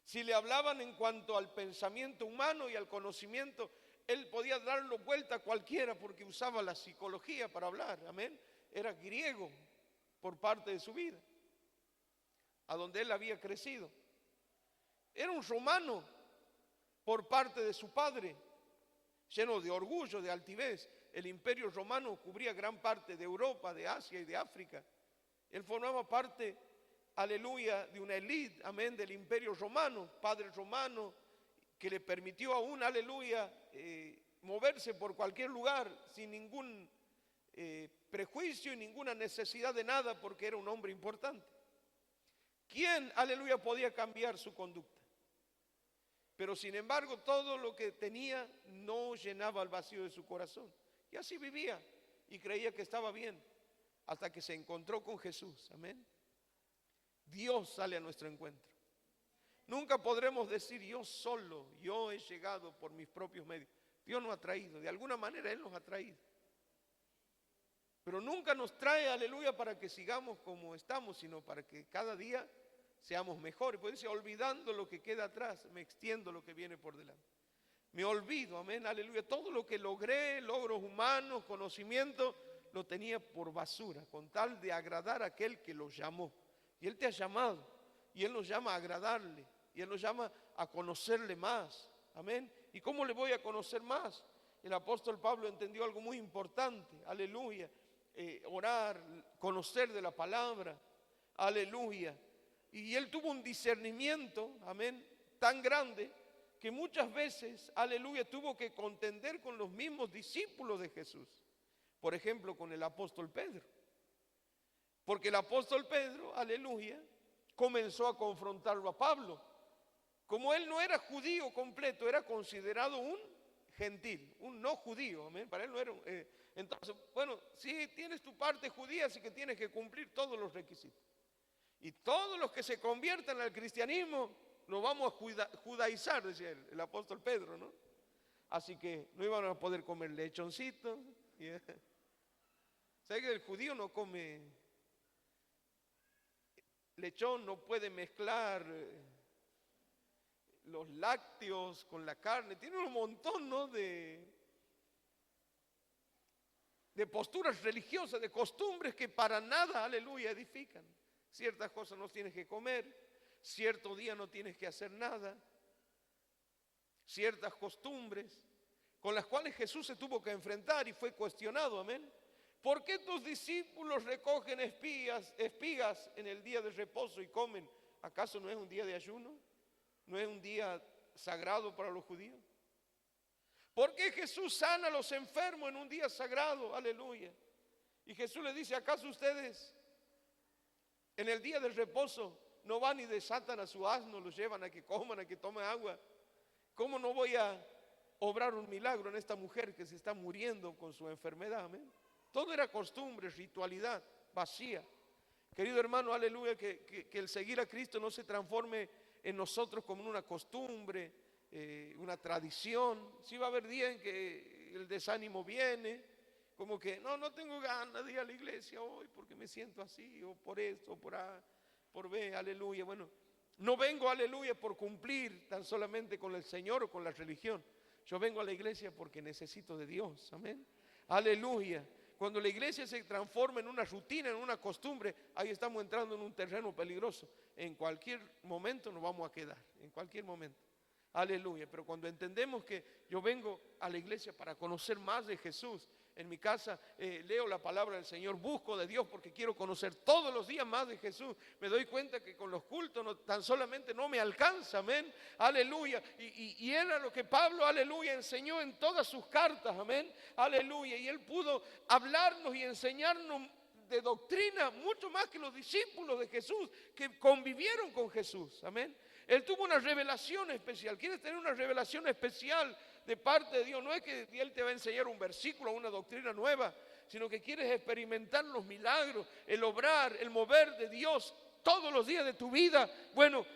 Si le hablaban en cuanto al pensamiento humano y al conocimiento, él podía darlo vuelta a cualquiera porque usaba la psicología para hablar, amén. Era griego por parte de su vida, a donde él había crecido. Era un romano por parte de su padre, lleno de orgullo, de altivez. El imperio romano cubría gran parte de Europa, de Asia y de África. Él formaba parte, aleluya, de una élite, amén, del imperio romano, padre romano, que le permitió aún, aleluya, moverse por cualquier lugar sin ningún prejuicio y ninguna necesidad de nada, porque era un hombre importante. ¿Quién, aleluya, podía cambiar su conducta? Pero sin embargo, todo lo que tenía no llenaba el vacío de su corazón. Y así vivía y creía que estaba bien, hasta que se encontró con Jesús, amén. Dios sale a nuestro encuentro. Nunca podremos decir yo solo, yo he llegado por mis propios medios. Dios nos ha traído, de alguna manera Él nos ha traído. Pero nunca nos trae, aleluya, para que sigamos como estamos, sino para que cada día seamos mejores. Puede ser, olvidando lo que queda atrás, me extiendo lo que viene por delante. Me olvido, amén, aleluya. Todo lo que logré, logros humanos, conocimiento, lo tenía por basura, con tal de agradar a aquel que lo llamó. Y Él te ha llamado, y Él nos llama a agradarle, y Él nos llama a conocerle más, amén. ¿Y cómo le voy a conocer más? El apóstol Pablo entendió algo muy importante, aleluya. Orar, conocer de la palabra, aleluya. Y él tuvo un discernimiento, amén, tan grande que muchas veces, aleluya, tuvo que contender con los mismos discípulos de Jesús. Por ejemplo, con el apóstol Pedro. Porque el apóstol Pedro, aleluya, comenzó a confrontarlo a Pablo. Como él no era judío completo, era considerado un gentil, un no judío, amén. Para él no era entonces, bueno, sí tienes tu parte judía, así que tienes que cumplir todos los requisitos. Y todos los que se conviertan al cristianismo, los vamos a judaizar, decía el apóstol Pedro, ¿no? Así que no iban a poder comer lechoncitos. ¿Sabes que el judío no come lechón no puede mezclar los lácteos con la carne. Tiene un montón, ¿no?, de posturas religiosas, de costumbres que para nada, aleluya, edifican. Ciertas cosas no tienes que comer, cierto día no tienes que hacer nada, ciertas costumbres con las cuales Jesús se tuvo que enfrentar y fue cuestionado, amén. ¿Por qué tus discípulos recogen espigas en el día de reposo y comen? ¿Acaso no es un día de ayuno? ¿No es un día sagrado para los judíos? ¿Por qué Jesús sana a los enfermos en un día sagrado? Aleluya. Y Jesús le dice, ¿acaso ustedes en el día del reposo no van y desatan a su asno, los llevan a que coman, a que tomen agua? ¿Cómo no voy a obrar un milagro en esta mujer que se está muriendo con su enfermedad? Amén. Todo era costumbre, ritualidad vacía. Querido hermano, aleluya, que el seguir a Cristo no se transforme en nosotros como una costumbre, una tradición. Sí va a haber días en que el desánimo viene, como que no tengo ganas de ir a la iglesia hoy porque me siento así, o por esto, o por A, por B, aleluya. Bueno, no vengo, aleluya, por cumplir tan solamente con el Señor o con la religión. Yo vengo a la iglesia porque necesito de Dios, amén, aleluya. Cuando la iglesia se transforma en una rutina, en una costumbre, ahí estamos entrando en un terreno peligroso. En cualquier momento nos vamos a quedar, en cualquier momento. Aleluya. Pero cuando entendemos que yo vengo a la iglesia para conocer más de Jesús, en mi casa leo la palabra del Señor, busco de Dios porque quiero conocer todos los días más de Jesús. Me doy cuenta que con los cultos tan solamente no me alcanza, amén, aleluya. Y era lo que Pablo, aleluya, enseñó en todas sus cartas, amén, aleluya. Y él pudo hablarnos y enseñarnos de doctrina mucho más que los discípulos de Jesús que convivieron con Jesús, amén. Él tuvo una revelación especial. ¿Quieres tener una revelación especial de parte de Dios? No es que Él te va a enseñar un versículo o una doctrina nueva, sino que quieres experimentar los milagros, el obrar, el mover de Dios todos los días de tu vida. Bueno,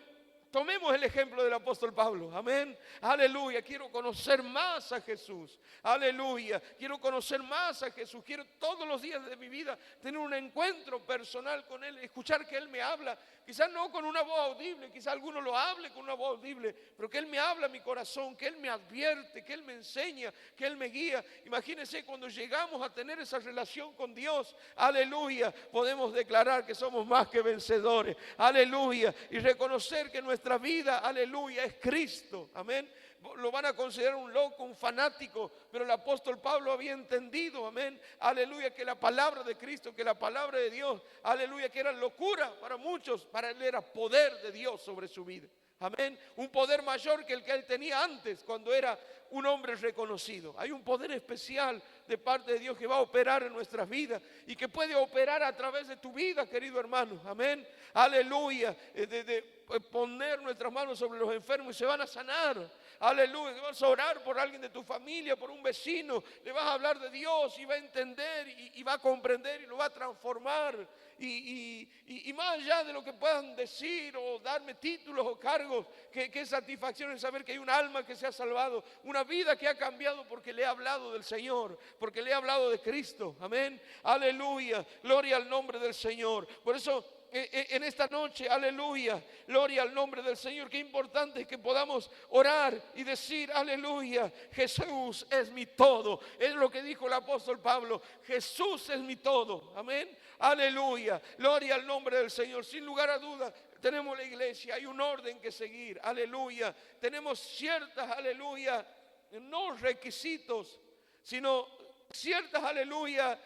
tomemos el ejemplo del apóstol Pablo, amén, aleluya. Quiero conocer más a Jesús, aleluya. Quiero conocer más a Jesús. Quiero todos los días de mi vida tener un encuentro personal con Él, escuchar que Él me habla. Quizás no con una voz audible, quizás alguno lo hable con una voz audible, pero que Él me habla a mi corazón, que Él me advierte, que Él me enseña, que Él me guía. Imagínense cuando llegamos a tener esa relación con Dios, aleluya, podemos declarar que somos más que vencedores, aleluya, y reconocer que nuestra vida, aleluya, es Cristo, amén. Lo van a considerar un loco, un fanático, pero el apóstol Pablo había entendido, amén, aleluya, que la palabra de Cristo, que la palabra de Dios, aleluya, que era locura para muchos, para él era poder de Dios sobre su vida, amén. Un poder mayor que el que él tenía antes cuando era un hombre reconocido. Hay un poder especial de parte de Dios que va a operar en nuestras vidas y que puede operar a través de tu vida, querido hermano, amén, aleluya, de poner nuestras manos sobre los enfermos y se van a sanar, aleluya. Vas a orar por alguien de tu familia, por un vecino, le vas a hablar de Dios y va a entender y va a comprender y lo va a transformar. Y más allá de lo que puedan decir o darme títulos o cargos, qué satisfacción es saber que hay un alma que se ha salvado, una vida que ha cambiado porque le he hablado del Señor, porque le he hablado de Cristo, amén, aleluya, gloria al nombre del Señor. Por eso en esta noche, aleluya, gloria al nombre del Señor. Qué importante es que podamos orar y decir, aleluya, Jesús es mi todo. Es lo que dijo el apóstol Pablo, Jesús es mi todo, amén, aleluya, gloria al nombre del Señor. Sin lugar a dudas, tenemos la iglesia, hay un orden que seguir, aleluya. Tenemos ciertas, aleluya, no requisitos, sino ciertas, aleluya,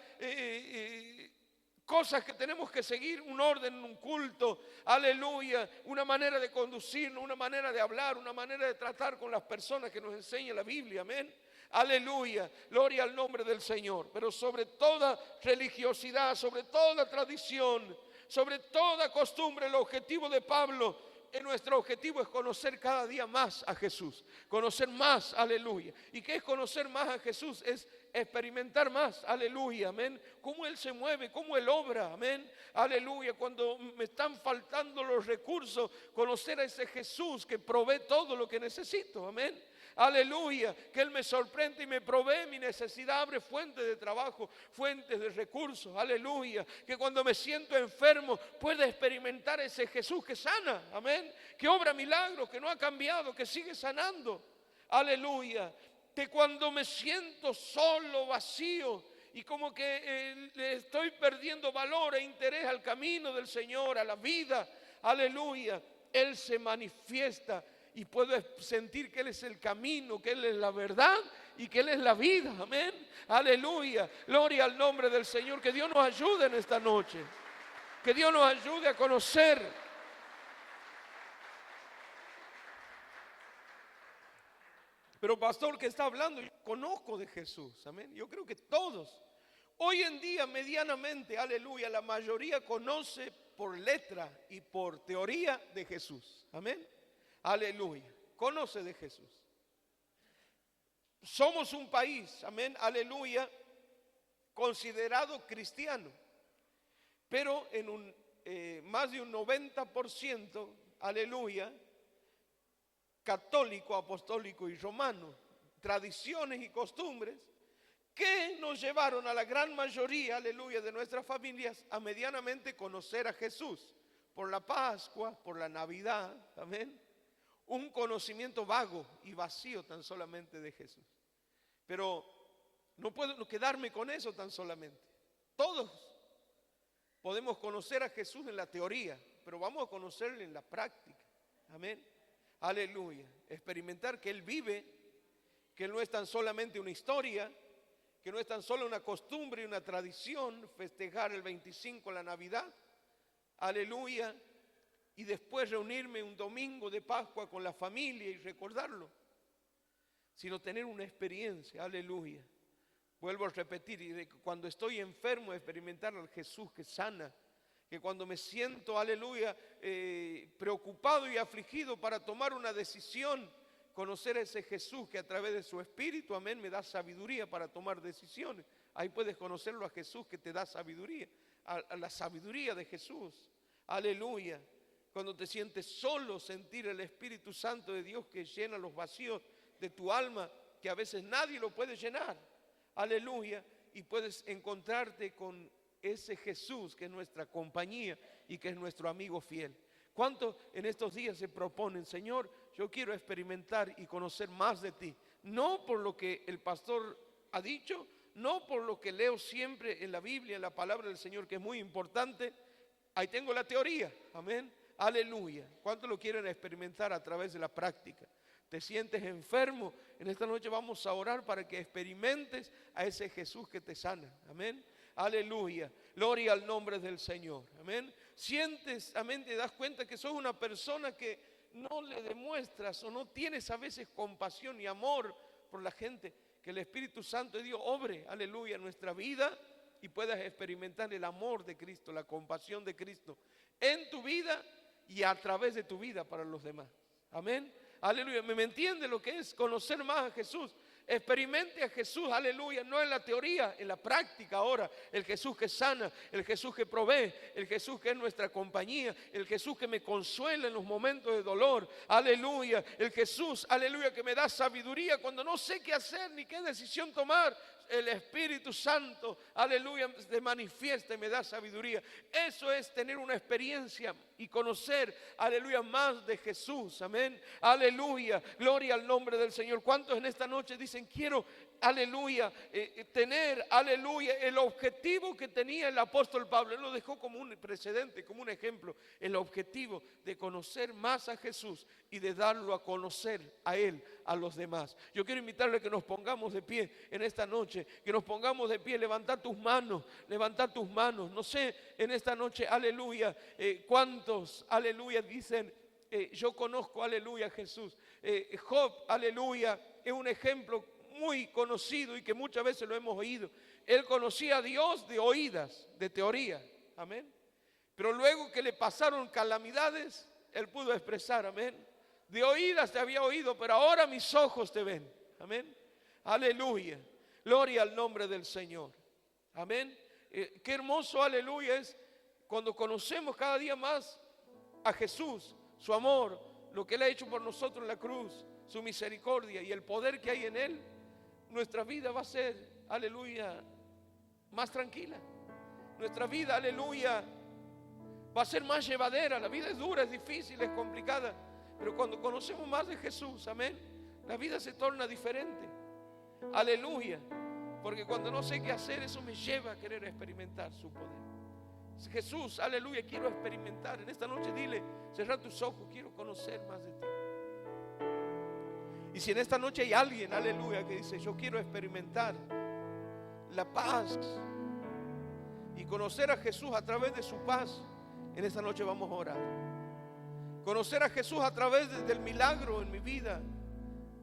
cosas que tenemos que seguir, un orden, un culto, aleluya, una manera de conducirnos, una manera de hablar, una manera de tratar con las personas que nos enseña la Biblia, amén, aleluya, gloria al nombre del Señor. Pero sobre toda religiosidad, sobre toda tradición, sobre toda costumbre, el objetivo de Pablo, nuestro objetivo es conocer cada día más a Jesús, conocer más, aleluya. ¿Y qué es conocer más a Jesús? Es experimentar más, aleluya, amén, cómo Él se mueve, cómo Él obra, amén, aleluya, cuando me están faltando los recursos, conocer a ese Jesús que provee todo lo que necesito, amén. Aleluya, que Él me sorprende y me provee mi necesidad, abre fuentes de trabajo, fuentes de recursos, aleluya, que cuando me siento enfermo pueda experimentar ese Jesús que sana, amén, que obra milagros, que no ha cambiado, que sigue sanando, aleluya, que cuando me siento solo, vacío y como que le estoy perdiendo valor e interés al camino del Señor, a la vida, aleluya, Él se manifiesta. Y puedo sentir que Él es el camino, que Él es la verdad y que Él es la vida, amén, aleluya, gloria al nombre del Señor. Que Dios nos ayude en esta noche, que Dios nos ayude a conocer. Pero pastor, ¿qué está hablando? Yo conozco de Jesús, amén. Yo creo que todos, hoy en día medianamente, aleluya, la mayoría conoce por letra y por teoría de Jesús, amén. Aleluya, conoce de Jesús. Somos un país, amén, aleluya, considerado cristiano, pero en más de un 90%, aleluya, católico, apostólico y romano, tradiciones y costumbres que nos llevaron a la gran mayoría, aleluya, de nuestras familias a medianamente conocer a Jesús por la Pascua, por la Navidad, amén. Un conocimiento vago y vacío tan solamente de Jesús. Pero no puedo quedarme con eso tan solamente. Todos podemos conocer a Jesús en la teoría, pero vamos a conocerle en la práctica. Amén. Aleluya. Experimentar que Él vive, que Él no es tan solamente una historia, que no es tan solo una costumbre y una tradición, festejar el 25 la Navidad. Aleluya. Y después reunirme un domingo de Pascua con la familia y recordarlo, sino tener una experiencia, aleluya. Vuelvo a repetir, y de cuando estoy enfermo experimentar al Jesús que sana, que cuando me siento, aleluya, preocupado y afligido para tomar una decisión, conocer a ese Jesús que a través de su Espíritu, amén, me da sabiduría para tomar decisiones. Ahí puedes conocerlo a Jesús que te da sabiduría, a la sabiduría de Jesús, aleluya. Cuando te sientes solo, sentir el Espíritu Santo de Dios que llena los vacíos de tu alma, que a veces nadie lo puede llenar. Aleluya. Y puedes encontrarte con ese Jesús que es nuestra compañía y que es nuestro amigo fiel. ¿Cuántos en estos días se proponen, Señor, yo quiero experimentar y conocer más de ti? No por lo que el pastor ha dicho, no por lo que leo siempre en la Biblia, en la palabra del Señor, que es muy importante. Ahí tengo la teoría, amén. Aleluya. ¿Cuántos lo quieren experimentar a través de la práctica? ¿Te sientes enfermo? En esta noche vamos a orar para que experimentes a ese Jesús que te sana. Amén. Aleluya. Gloria al nombre del Señor. Amén. Sientes, amén, te das cuenta que sos una persona que no le demuestras o no tienes a veces compasión y amor por la gente. Que el Espíritu Santo de Dios obre, aleluya, en nuestra vida y puedas experimentar el amor de Cristo, la compasión de Cristo en tu vida y a través de tu vida para los demás. Amén. Aleluya. ¿Me entiende lo que es conocer más a Jesús? Experimente a Jesús, aleluya, no en la teoría, en la práctica ahora. El Jesús que sana, el Jesús que provee, el Jesús que es nuestra compañía, el Jesús que me consuela en los momentos de dolor, aleluya. El Jesús, aleluya, que me da sabiduría cuando no sé qué hacer ni qué decisión tomar. El Espíritu Santo, aleluya, se manifiesta y me da sabiduría. Eso es tener una experiencia y conocer, aleluya, más de Jesús, amén, aleluya, gloria al nombre del Señor. ¿Cuántos en esta noche dicen, quiero, aleluya, tener, aleluya, el objetivo que tenía el apóstol Pablo? Él lo dejó como un precedente, como un ejemplo, el objetivo de conocer más a Jesús y de darlo a conocer a Él, a los demás. Yo quiero invitarle a que nos pongamos de pie en esta noche, que nos pongamos de pie, levantar tus manos, no sé, en esta noche, aleluya, cuántos, aleluya, dicen, yo conozco, aleluya, a Jesús. Job, aleluya, es un ejemplo muy conocido y que muchas veces lo hemos oído. Él conocía a Dios de oídas, de teoría, amén. Pero luego que le pasaron calamidades, él pudo expresar, amén. De oídas te había oído, pero ahora mis ojos te ven, amén. Aleluya. Gloria al nombre del Señor. Amén. Qué hermoso, aleluya, es cuando conocemos cada día más a Jesús, su amor, lo que Él ha hecho por nosotros en la cruz, su misericordia y el poder que hay en Él. Nuestra vida va a ser, aleluya, más tranquila. Nuestra vida, aleluya, va a ser más llevadera. La vida es dura, es difícil, es complicada, pero cuando conocemos más de Jesús, amén, la vida se torna diferente. Aleluya. Porque cuando no sé qué hacer, eso me lleva a querer experimentar su poder. Jesús, aleluya, quiero experimentar. En esta noche dile, cierra tus ojos, quiero conocer más de ti. Y si en esta noche hay alguien, aleluya, que dice, yo quiero experimentar la paz y conocer a Jesús a través de su paz, en esta noche vamos a orar. Conocer a Jesús a través del milagro en mi vida.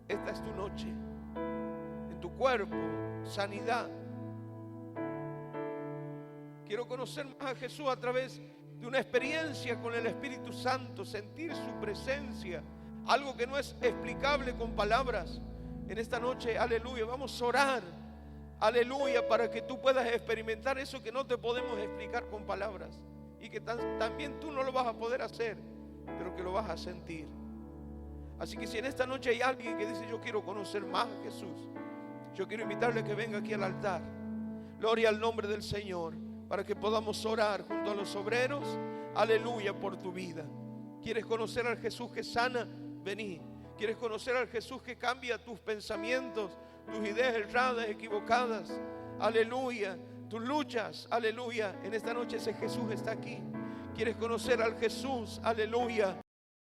Esta es tu noche. En tu cuerpo, sanidad. Quiero conocer más a Jesús a través de una experiencia con el Espíritu Santo, sentir su presencia, algo que no es explicable con palabras. En esta noche, aleluya, vamos a orar, aleluya, para que tú puedas experimentar eso que no te podemos explicar con palabras y que también tú no lo vas a poder hacer, pero que lo vas a sentir. Así que si en esta noche hay alguien que dice, yo quiero conocer más a Jesús, yo quiero invitarle a que venga aquí al altar. Gloria al nombre del Señor, para que podamos orar junto a los obreros, aleluya, por tu vida. ¿Quieres conocer al Jesús que sana? Vení. ¿Quieres conocer al Jesús que cambia tus pensamientos, tus ideas erradas, equivocadas? Aleluya. Tus luchas, aleluya. En esta noche ese Jesús está aquí. ¿Quieres conocer al Jesús? Aleluya.